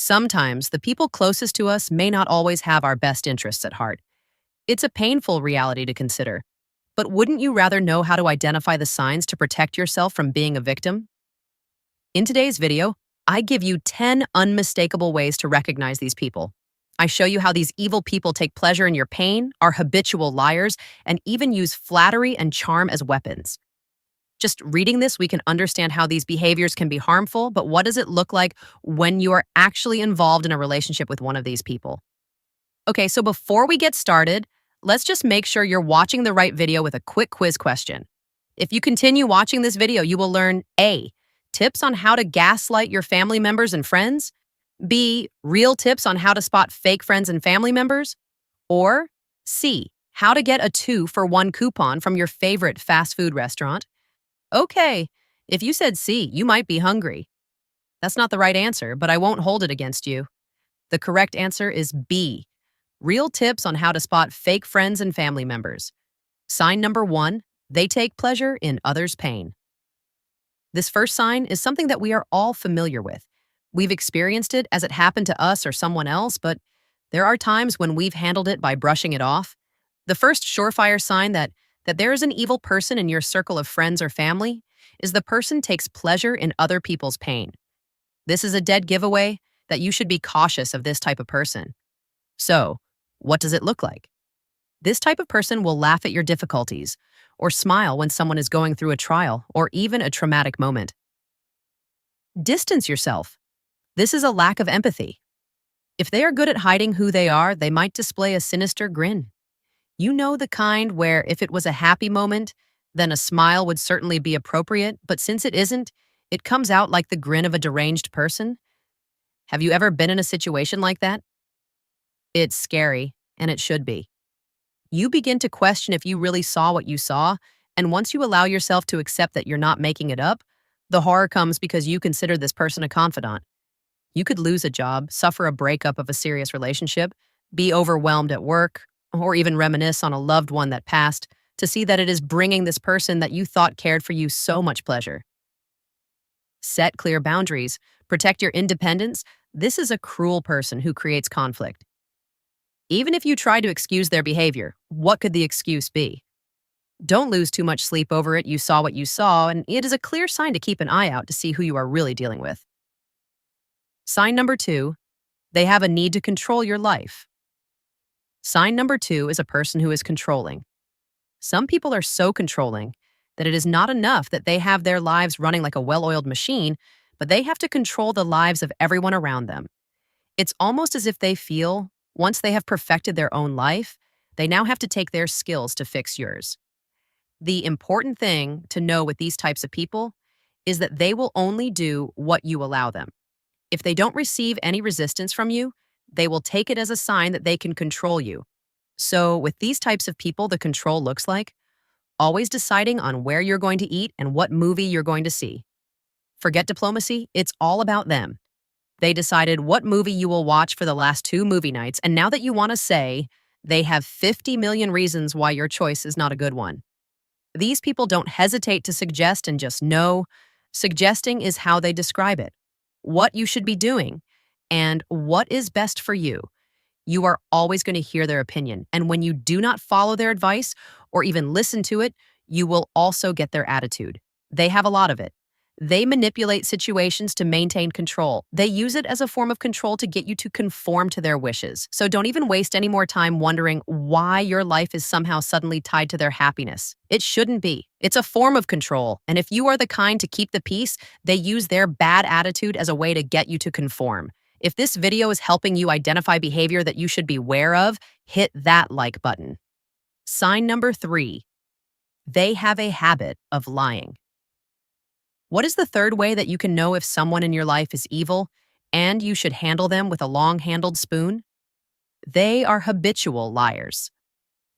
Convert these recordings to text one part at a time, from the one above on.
Sometimes the people closest to us may not always have our best interests at heart. It's a painful reality to consider. But wouldn't you rather know how to identify the signs to protect yourself from being a victim? In today's video, I give you 10 unmistakable ways to recognize these people. I show you how these evil people take pleasure in your pain, are habitual liars, and even use flattery and charm as weapons. Just reading this, we can understand how these behaviors can be harmful, but what does it look like when you are actually involved in a relationship with one of these people? Okay, so before we get started, let's just make sure you're watching the right video with a quick quiz question. If you continue watching this video, you will learn A, tips on how to gaslight your family members and friends, B, real tips on how to spot fake friends and family members, or C, how to get a 2-for-1 coupon from your favorite fast food restaurant. Okay, if you said C, you might be hungry. That's not the right answer, but I won't hold it against you. The correct answer is B, real tips on how to spot fake friends and family members. Sign number 1, they take pleasure in others' pain. This first sign is something that we are all familiar with. We've experienced it as it happened to us or someone else, but there are times when we've handled it by brushing it off. The first surefire sign that there is an evil person in your circle of friends or family is the person takes pleasure in other people's pain. This is a dead giveaway that you should be cautious of this type of person. So, what does it look like? This type of person will laugh at your difficulties or smile when someone is going through a trial or even a traumatic moment. Distance yourself. This is a lack of empathy. If they are good at hiding who they are, they might display a sinister grin. You know, the kind where if it was a happy moment, then a smile would certainly be appropriate, but since it isn't, it comes out like the grin of a deranged person. Have you ever been in a situation like that? It's scary, and it should be. You begin to question if you really saw what you saw, and once you allow yourself to accept that you're not making it up, the horror comes because you consider this person a confidant. You could lose a job, suffer a breakup of a serious relationship, be overwhelmed at work, or even reminisce on a loved one that passed to see that it is bringing this person that you thought cared for you so much pleasure. Set clear boundaries. Protect your independence. This is a cruel person who creates conflict. Even if you try to excuse their behavior, what could the excuse be? Don't lose too much sleep over it. You saw what you saw, and it is a clear sign to keep an eye out to see who you are really dealing with. Sign number 2, they have a need to control your life. Sign number 2 is a person who is controlling. Some people are so controlling that it is not enough that they have their lives running like a well-oiled machine, but they have to control the lives of everyone around them. It's almost as if they feel, once they have perfected their own life, they now have to take their skills to fix yours. The important thing to know with these types of people is that they will only do what you allow them. If they don't receive any resistance from you, they will take it as a sign that they can control you. So with these types of people, the control looks like always deciding on where you're going to eat and what movie you're going to see. Forget diplomacy, it's all about them. They decided what movie you will watch for the last 2 movie nights, and now that you want to say, they have 50 million reasons why your choice is not a good one. These people don't hesitate to suggest and just know. Suggesting is how they describe it, what you should be doing, and what is best for you. You are always going to hear their opinion, and when you do not follow their advice or even listen to it, you will also get their attitude. They have a lot of it. They manipulate situations to maintain control. They use it as a form of control to get you to conform to their wishes. So don't even waste any more time wondering why your life is somehow suddenly tied to their happiness. It shouldn't be. It's a form of control. And if you are the kind to keep the peace, they use their bad attitude as a way to get you to conform. If this video is helping you identify behavior that you should be aware of, hit that like button. Sign number 3, they have a habit of lying. What is the third way that you can know if someone in your life is evil and you should handle them with a long-handled spoon? They are habitual liars.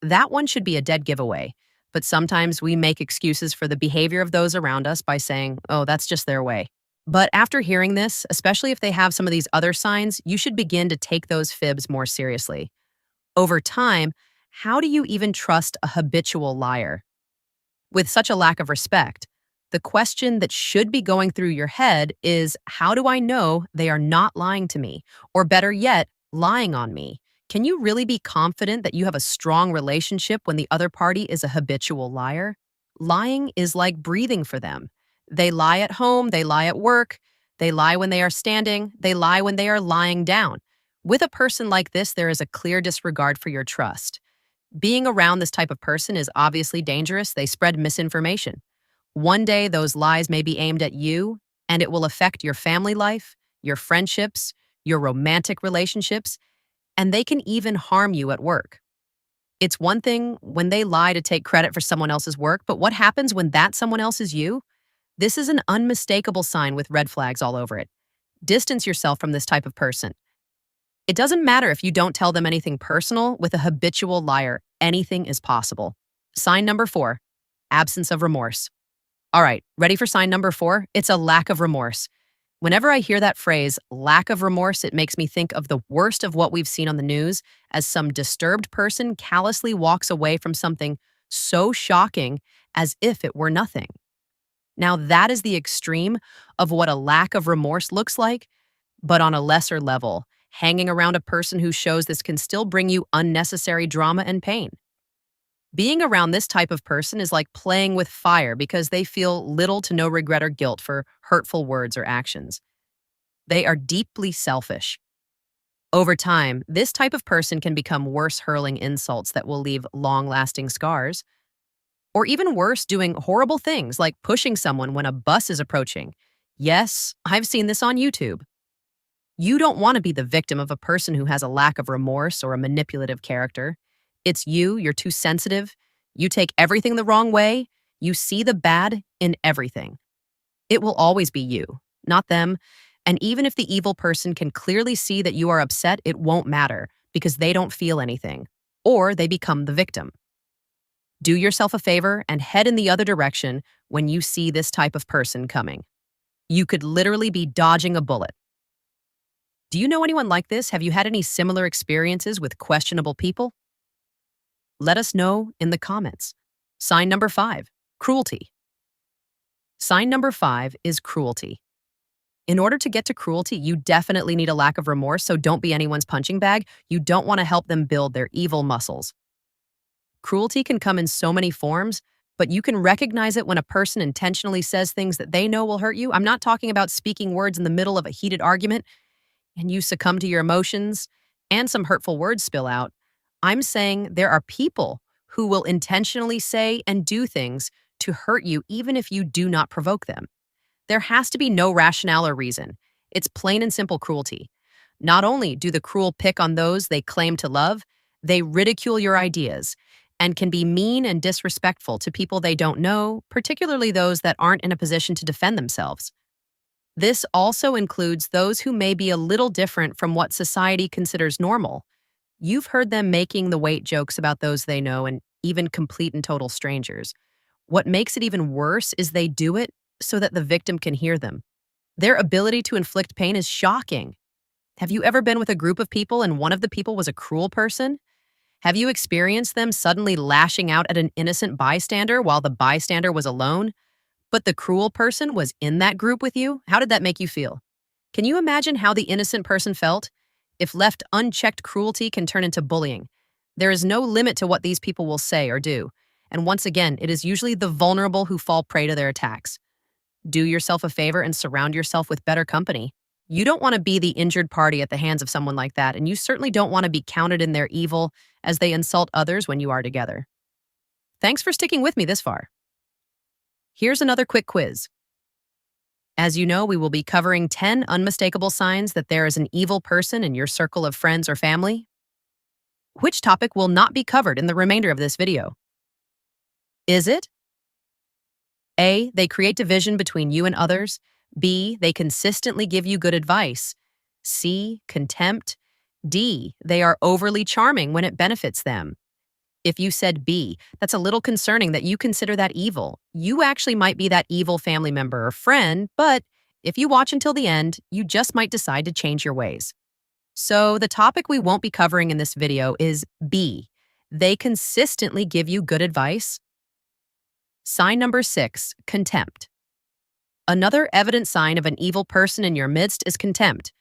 That one should be a dead giveaway, but sometimes we make excuses for the behavior of those around us by saying, oh, that's just their way. But after hearing this, especially if they have some of these other signs, you should begin to take those fibs more seriously. Over time, how do you even trust a habitual liar? With such a lack of respect, The question that should be going through your head is, how do I know they are not lying to me? Or better yet, lying on me? Can you really be confident that you have a strong relationship when the other party is a habitual liar? Lying is like breathing for them. They lie at home, they lie at work, they lie when they are standing, they lie when they are lying down. With a person like this, there is a clear disregard for your trust. Being around this type of person is obviously dangerous. They spread misinformation. One day, those lies may be aimed at you, and it will affect your family life, your friendships, your romantic relationships, and they can even harm you at work. It's one thing when they lie to take credit for someone else's work, but what happens when that someone else is you? This is an unmistakable sign with red flags all over it. Distance yourself from this type of person. It doesn't matter if you don't tell them anything personal. With a habitual liar, anything is possible. Sign number 4, absence of remorse. All right, ready for sign number 4? It's a lack of remorse. Whenever I hear that phrase, lack of remorse, it makes me think of the worst of what we've seen on the news as some disturbed person callously walks away from something so shocking as if it were nothing. Now, that is the extreme of what a lack of remorse looks like, but on a lesser level. Hanging around a person who shows this can still bring you unnecessary drama and pain. Being around this type of person is like playing with fire because they feel little to no regret or guilt for hurtful words or actions. They are deeply selfish. Over time, this type of person can become worse, hurling insults that will leave long-lasting scars, or even worse, doing horrible things like pushing someone when a bus is approaching. Yes, I've seen this on YouTube. You don't want to be the victim of a person who has a lack of remorse or a manipulative character. It's you, you're too sensitive, you take everything the wrong way, you see the bad in everything. It will always be you, not them, and even if the evil person can clearly see that you are upset, it won't matter because they don't feel anything, or they become the victim. Do yourself a favor and head in the other direction when you see this type of person coming. You could literally be dodging a bullet. Do you know anyone like this? Have you had any similar experiences with questionable people? Let us know in the comments. Sign number 5, cruelty. Sign number 5 is cruelty. In order to get to cruelty, you definitely need a lack of remorse, so don't be anyone's punching bag. You don't want to help them build their evil muscles. Cruelty can come in so many forms, but you can recognize it when a person intentionally says things that they know will hurt you. I'm not talking about speaking words in the middle of a heated argument and you succumb to your emotions and some hurtful words spill out. I'm saying there are people who will intentionally say and do things to hurt you even if you do not provoke them. There has to be no rationale or reason. It's plain and simple cruelty. Not only do the cruel pick on those they claim to love, they ridicule your ideas and can be mean and disrespectful to people they don't know, particularly those that aren't in a position to defend themselves. This also includes those who may be a little different from what society considers normal. You've heard them making the weight jokes about those they know and even complete and total strangers. What makes it even worse is they do it so that the victim can hear them. Their ability to inflict pain is shocking. Have you ever been with a group of people and one of the people was a cruel person? Have you experienced them suddenly lashing out at an innocent bystander while the bystander was alone? But the cruel person was in that group with you? How did that make you feel? Can you imagine how the innocent person felt? If left unchecked, cruelty can turn into bullying. There is no limit to what these people will say or do. And once again, it is usually the vulnerable who fall prey to their attacks. Do yourself a favor and surround yourself with better company. You don't want to be the injured party at the hands of someone like that, and you certainly don't want to be counted in their evil as they insult others when you are together. Thanks for sticking with me this far. Here's another quick quiz. As you know, we will be covering 10 unmistakable signs that there is an evil person in your circle of friends or family. Which topic will not be covered in the remainder of this video? Is it A, they create division between you and others? B, they consistently give you good advice? C, contempt? D, they are overly charming when it benefits them? If you said B, that's a little concerning that you consider that evil. You actually might be that evil family member or friend, but if you watch until the end, you just might decide to change your ways. So the topic we won't be covering in this video is B. They consistently give you good advice. Sign number 6, contempt. Another evident sign of an evil person in your midst is contempt.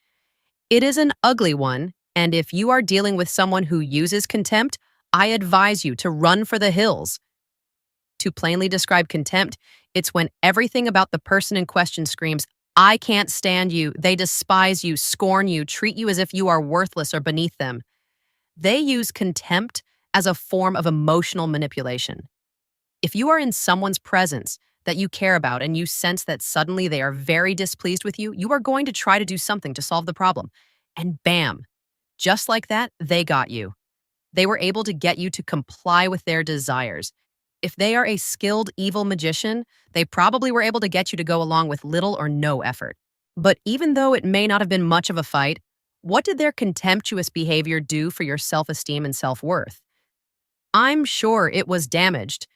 It is an ugly one, and if you are dealing with someone who uses contempt, I advise you to run for the hills. To plainly describe contempt, it's when everything about the person in question screams, I can't stand you, they despise you, scorn you, treat you as if you are worthless or beneath them. They use contempt as a form of emotional manipulation. If you are in someone's presence that you care about and you sense that suddenly they are very displeased with you, you are going to try to do something to solve the problem. And bam, just like that, they got you. They were able to get you to comply with their desires. If they are a skilled evil magician, they probably were able to get you to go along with little or no effort. But even though it may not have been much of a fight, what did their contemptuous behavior do for your self-esteem and self-worth? I'm sure it was damaged.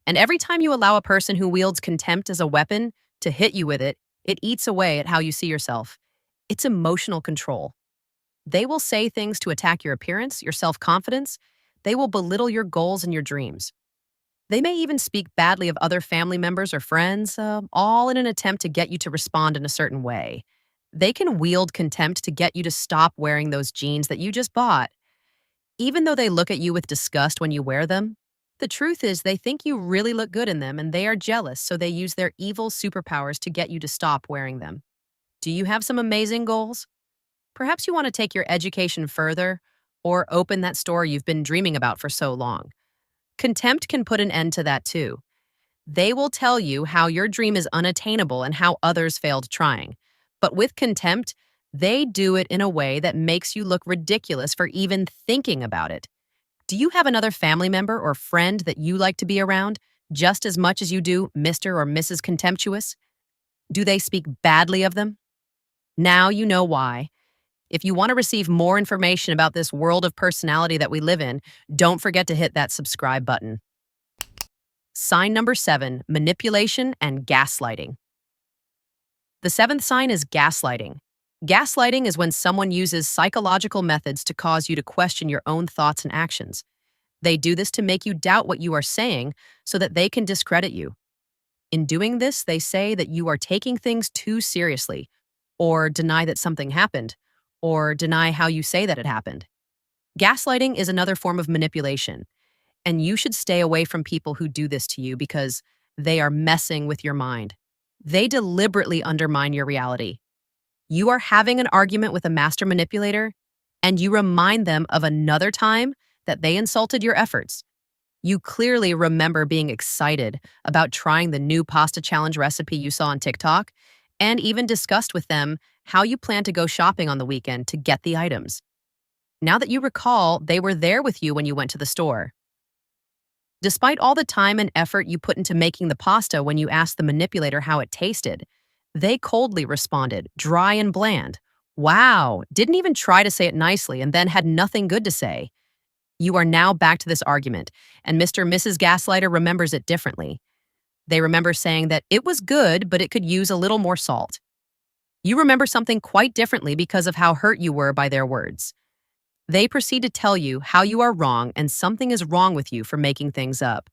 And every time you allow a person who wields contempt as a weapon to hit you with it, it eats away at how you see yourself. It's emotional control. They will say things to attack your appearance, your self-confidence. They will belittle your goals and your dreams. They may even speak badly of other family members or friends, all in an attempt to get you to respond in a certain way. They can wield contempt to get you to stop wearing those jeans that you just bought. Even though they look at you with disgust when you wear them, the truth is they think you really look good in them and they are jealous, so they use their evil superpowers to get you to stop wearing them. Do you have some amazing goals? Perhaps you want to take your education further or open that store you've been dreaming about for so long. Contempt can put an end to that too. They will tell you how your dream is unattainable and how others failed trying. But with contempt, they do it in a way that makes you look ridiculous for even thinking about it. Do you have another family member or friend that you like to be around just as much as you do Mr. or Mrs. Contemptuous? Do they speak badly of them? Now you know why. If you want to receive more information about this world of personality that we live in, don't forget to hit that subscribe button. Sign number 7, manipulation and gaslighting. The 7th sign is gaslighting. Gaslighting is when someone uses psychological methods to cause you to question your own thoughts and actions. They do this to make you doubt what you are saying so that they can discredit you. In doing this, they say that you are taking things too seriously, or deny that something happened, or deny how you say that it happened. Gaslighting is another form of manipulation, and you should stay away from people who do this to you because they are messing with your mind. They deliberately undermine your reality. You are having an argument with a master manipulator, and you remind them of another time that they insulted your efforts. You clearly remember being excited about trying the new pasta challenge recipe you saw on TikTok, and even discussed with them how you plan to go shopping on the weekend to get the items. Now that you recall, they were there with you when you went to the store. Despite all the time and effort you put into making the pasta when you asked the manipulator how it tasted, they coldly responded, dry and bland. Wow, didn't even try to say it nicely and then had nothing good to say. You are now back to this argument, and Mr. and Mrs. Gaslighter remembers it differently. They remember saying that it was good, but it could use a little more salt. You remember something quite differently because of how hurt you were by their words. They proceed to tell you how you are wrong and something is wrong with you for making things up.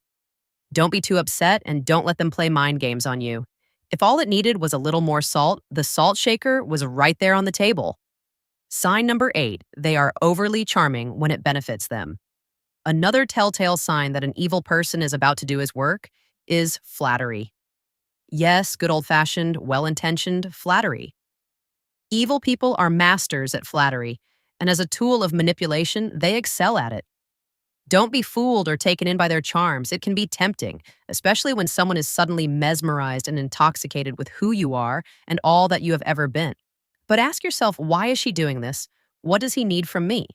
Don't be too upset and don't let them play mind games on you. If all it needed was a little more salt, the salt shaker was right there on the table. Sign number 8, they are overly charming when it benefits them. Another telltale sign that an evil person is about to do his work is flattery. Yes, good old-fashioned, well-intentioned flattery. Evil people are masters at flattery, and as a tool of manipulation, they excel at it. Don't be fooled or taken in by their charms. It can be tempting, especially when someone is suddenly mesmerized and intoxicated with who you are and all that you have ever been. But ask yourself, why is she doing this? What does he need from me?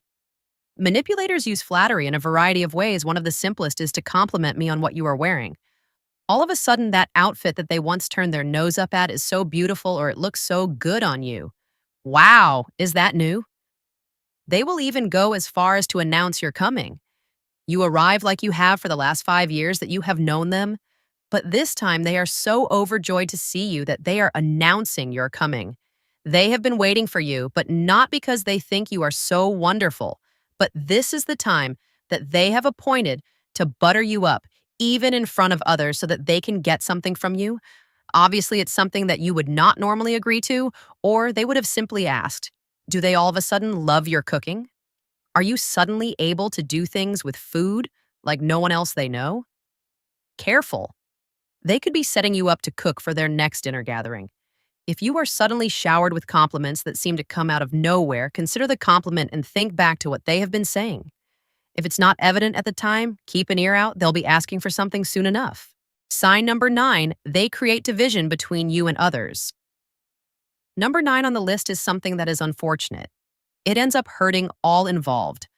Manipulators use flattery in a variety of ways. One of the simplest is to compliment me on what you are wearing. All of a sudden, that outfit that they once turned their nose up at is so beautiful or it looks so good on you. Wow, is that new? They will even go as far as to announce you're coming. You arrive like you have for the last 5 years that you have known them, but this time they are so overjoyed to see you that they are announcing you're coming. They have been waiting for you, but not because they think you are so wonderful, but this is the time that they have appointed to butter you up, even in front of others, so that they can get something from you. Obviously, it's something that you would not normally agree to, or they would have simply asked, do they all of a sudden love your cooking? Are you suddenly able to do things with food like no one else they know? Careful. They could be setting you up to cook for their next dinner gathering. If you are suddenly showered with compliments that seem to come out of nowhere, consider the compliment and think back to what they have been saying. If it's not evident at the time, keep an ear out. They'll be asking for something soon enough. Sign number 9, they create division between you and others. Number 9 on the list is something that is unfortunate. It ends up hurting all involved.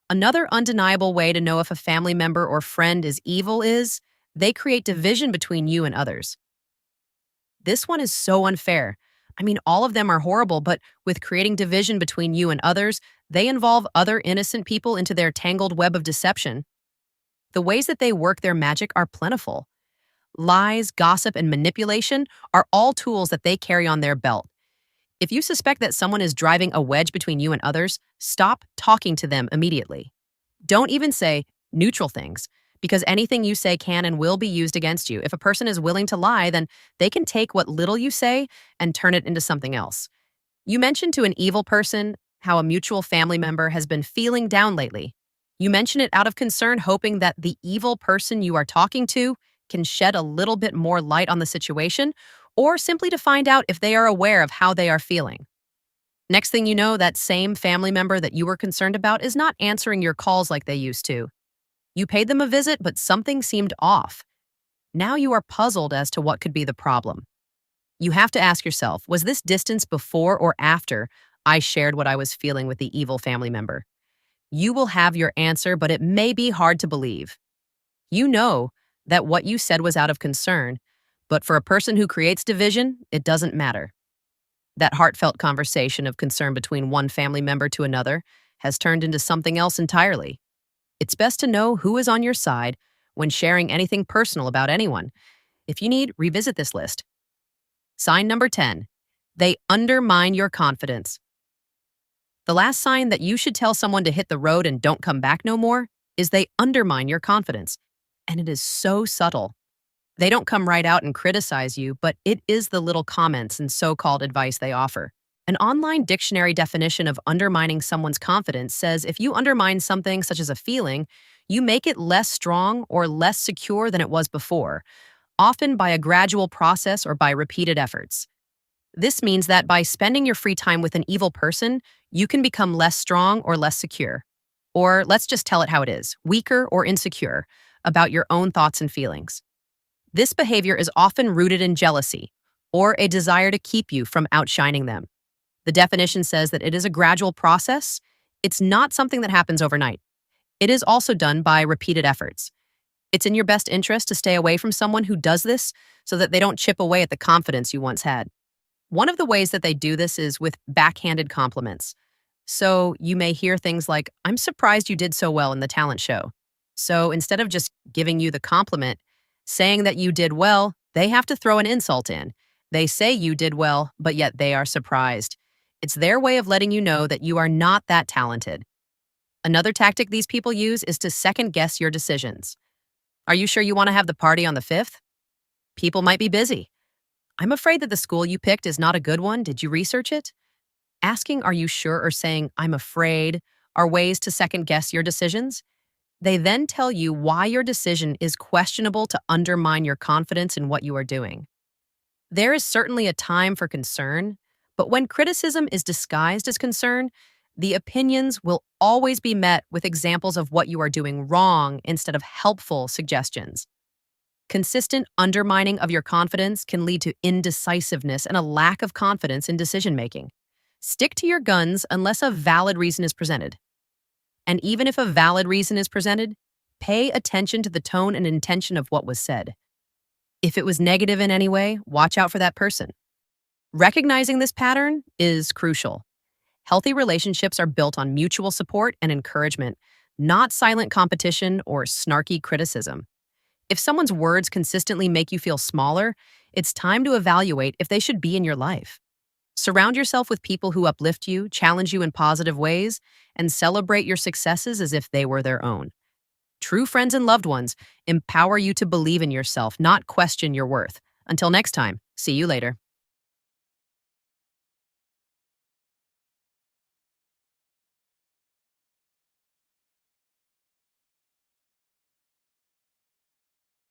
Another undeniable way to know if a family member or friend is evil is they create division between you and others. This one is so unfair. I mean, all of them are horrible, but with creating division between you and others, they involve other innocent people into their tangled web of deception. The ways that they work their magic are plentiful. Lies, gossip, and manipulation are all tools that they carry on their belt. If you suspect that someone is driving a wedge between you and others, stop talking to them immediately. Don't even say neutral things, because anything you say can and will be used against you. If a person is willing to lie, then they can take what little you say and turn it into something else. You mentioned to an evil person how a mutual family member has been feeling down lately. You mention it out of concern, hoping that the evil person you are talking to can shed a little bit more light on the situation, or simply to find out if they are aware of how they are feeling. Next thing you know, that same family member that you were concerned about is not answering your calls like they used to. You paid them a visit, but something seemed off. Now you are puzzled as to what could be the problem. You have to ask yourself, was this distance before or after I shared what I was feeling with the evil family member? You will have your answer, but it may be hard to believe. You know that what you said was out of concern, but for a person who creates division, it doesn't matter. That heartfelt conversation of concern between one family member to another has turned into something else entirely. It's best to know who is on your side when sharing anything personal about anyone. If you need, revisit this list. Sign number 10, they undermine your confidence. The last sign that you should tell someone to hit the road and don't come back no more is they undermine your confidence. And it is so subtle. They don't come right out and criticize you, but it is the little comments and so-called advice they offer. An online dictionary definition of undermining someone's confidence says if you undermine something such as a feeling, you make it less strong or less secure than it was before, often by a gradual process or by repeated efforts. This means that by spending your free time with an evil person, you can become less strong or less secure. Or let's just tell it how it is, weaker or insecure about your own thoughts and feelings. This behavior is often rooted in jealousy or a desire to keep you from outshining them. The definition says that it is a gradual process. It's not something that happens overnight. It is also done by repeated efforts. It's in your best interest to stay away from someone who does this so that they don't chip away at the confidence you once had. One of the ways that they do this is with backhanded compliments. So you may hear things like, I'm surprised you did so well in the talent show. So instead of just giving you the compliment, saying that you did well, they have to throw an insult in. They say you did well, but yet they are surprised. It's their way of letting you know that you are not that talented. Another tactic these people use is to second-guess your decisions. Are you sure you want to have the party on the 5th? People might be busy. I'm afraid that the school you picked is not a good one. Did you research it? Asking, are you sure, or saying, I'm afraid, are ways to second-guess your decisions. They then tell you why your decision is questionable to undermine your confidence in what you are doing. There is certainly a time for concern, but when criticism is disguised as concern, the opinions will always be met with examples of what you are doing wrong instead of helpful suggestions. Consistent undermining of your confidence can lead to indecisiveness and a lack of confidence in decision-making. Stick to your guns unless a valid reason is presented. And even if a valid reason is presented, pay attention to the tone and intention of what was said. If it was negative in any way, watch out for that person. Recognizing this pattern is crucial. Healthy relationships are built on mutual support and encouragement, not silent competition or snarky criticism. If someone's words consistently make you feel smaller, it's time to evaluate if they should be in your life. Surround yourself with people who uplift you, challenge you in positive ways, and celebrate your successes as if they were their own. True friends and loved ones empower you to believe in yourself, not question your worth. Until next time, see you later.